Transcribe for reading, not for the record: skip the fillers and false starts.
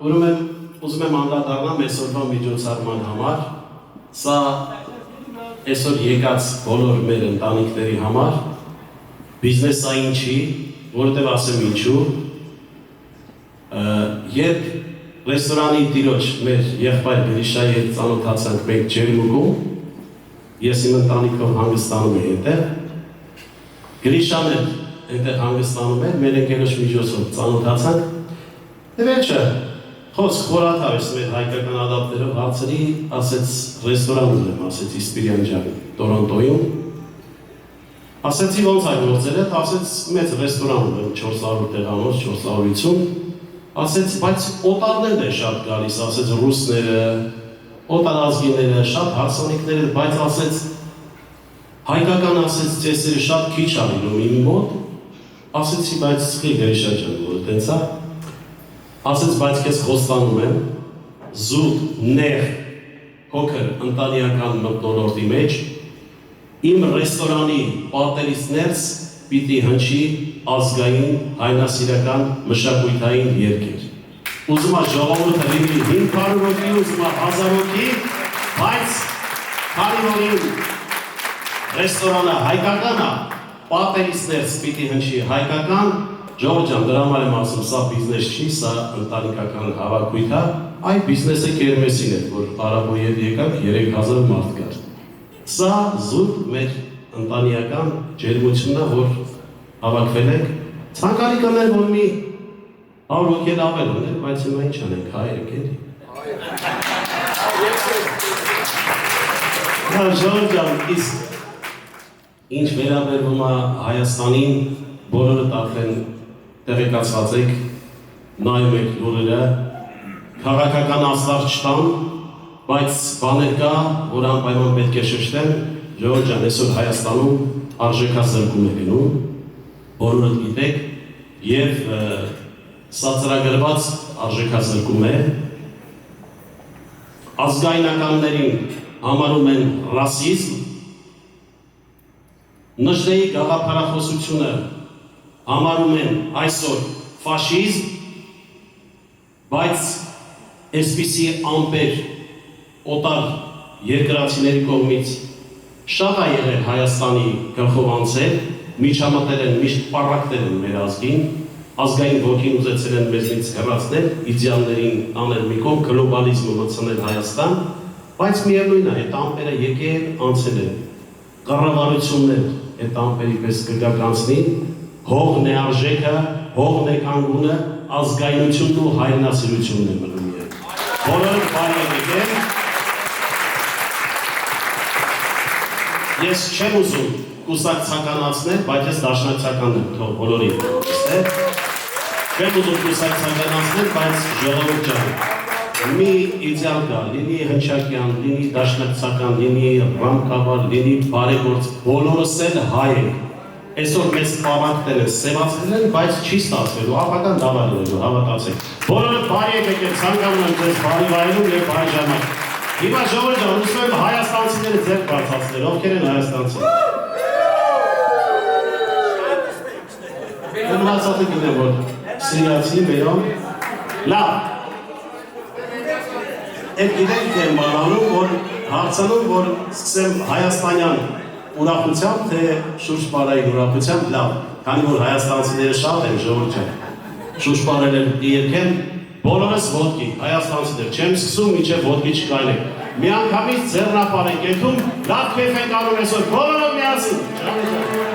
ուզում եմ անդրադառնամ այսօրվա միջոցառման համար, սա այսօր եկած բոլոր մեր ընտանիքների համար բիզնեսային չի, որովհետև ասեմ ինչու, երբ ռեստորանի տիրոջ մեր եղբայր Գրիշայի հետ ծանոթացանք մենք Ջերմուկում, ես իմ ընտանիքով հանգստանում եմ այնտեղ, Գրիշան էլ այնտեղ հանգստանում էր, մեր ընկերոջ միջոցով ծանոթացանք, վերջը խոսք խորաթավ ես մեր հայկական ադապտերով հարցրի, ասեց ռեստորան ունեմ, ասեց Իսպիրյան ջան, Տորոնտոյում, ասեցի ոնց այ գործել եք, ասեց մեծ ռեստորան ունեմ, 400 տեղանոց, 450, ասեց, բայց օտարներն են շատ գալիս, ասեց ռուսները, օտարազգիները, շատ հարսանիքները, բայց ասեց, հայկական ասեց ծեսերը շատ քիչ արինում իմ մոտ, ասեցի, բայց սխի Գրիշա ջան, որ տենց է, ասեց, բայց քեզ խոստանում եմ, զուտ, նեղ, փոքր ընտանեկան մթնոլորտի մեջ, իմ ռեստորանի պատերից ներս պիտի հնչի ազգային հայնասիրական մշակույթային երգեր։ Ուզում է ժողովուրդը լինի 500 հոգի, ուզում է 1000 հոգի, բայց քանի որ իմ ռեստորանը հայկական է, պատերից ներս պիտի հնչի հայկական, Ժողովուրդ ջան, դրա համար եմ ասում, սա բիզնես չի, սա ընտանեկան հավաքույթ է, այ բիզնեսը կերմեսին է, որ Արաբոյև եկավ 3000 մարդ կար։ Սա զուտ մեր ընտանեկան ջերմությունն է, որ հավաքվել ենք, ցանկալի կներ, որ մի 100 հոգի ավել ուներ, բայց հիմա ինչ անենք, հայրենք էլի։ Ժողովուրդ ջան, իսկ ինչ վերաբերվում է Հայաստանին, բոլորը արդեն տեղեկացված եք, նայում եք լուրերը, քաղաքական աստղ չտան, բայց բաներ կա, որ անպայման պետք է շեշտեմ, ժողովուրդ ջան, այսօր Հայաստանում արժեքազրկում է գնում, բոլորը գիտեք, եւ սա ծրագրված արժեքազրկում է, ազգայնականներին համարում են ռասիզմ, նժդեի գաղափարախոսությունը համարում են այսօր ֆաշիզմ, բայց այսպիսի ամպեր օտար երկրացիների կողմից շատ է եղել Հայաստանի գլխով անցել, միջամտել են, միշտ պառակտել են մեր ազգին, ազգային ոգին ուզեցել են մեզնից հեռացնել, իդեալներին անել մի կողմ, գլոբալիզմը մտցնել Հայաստան, բայց միևնույն է, այդ ամպերը եկել անցել են, կառավարություններ այդ ամպերի պես կգականցնի, հողն է արժեքը, հողն է կանգունը, ազգայնությունն ու հայրենասիրությունն է մնում է։ Բոլորը բարի եկել։ Ես չեմ ուզում կուսակցականացնել, բայց ես դաշնակցականն եմ, թող բոլորի է։ Չեմ ուզում կուսակցականացնել, բայց ժողովուրդ ջան, մի իդեալ կա, լինի Հնչակյան, լինի դաշնակցական, լինի Ռամկավար, լինի բարեգործ, բոլորս էլ հայ ենք։ Այսօր մեզ պավակտել են, սևացել են, բայց չի ստացվելու, ապական դավարելու, հավատացեք։ Բոլորը բարի եք եկել, ցանկանում եմ ձեզ բարի վայելում և բարի ժամանակ։ Հիմա ժողովուրդ ջան, ուզում եմ հայաստանցիները ձեռք բարձրացնել, ովքեր են հայաստանցիները։ Մնացածը գիտեմ, որ սիրիացի, մերոն, լավ։ Այդ գիտենք եմ բանանում, որ հարցանում, որ սկսեմ հայաստանյան ուրախությամբ, թե շուրջպարային ուրախությամբ, լավ, քանի որ հայաստանցիները շատ են, ժողովուրդ ջան, շուրջպարել են երկեն, բոլորս ոտքի, հայաստանցիներ, չեմ սկսում, մինչև ոտքի չկայնեք, մի անգամից ձեռնապար ենք եթում, լավ քեֆ ենք անում այսօր, բոլորը միասին,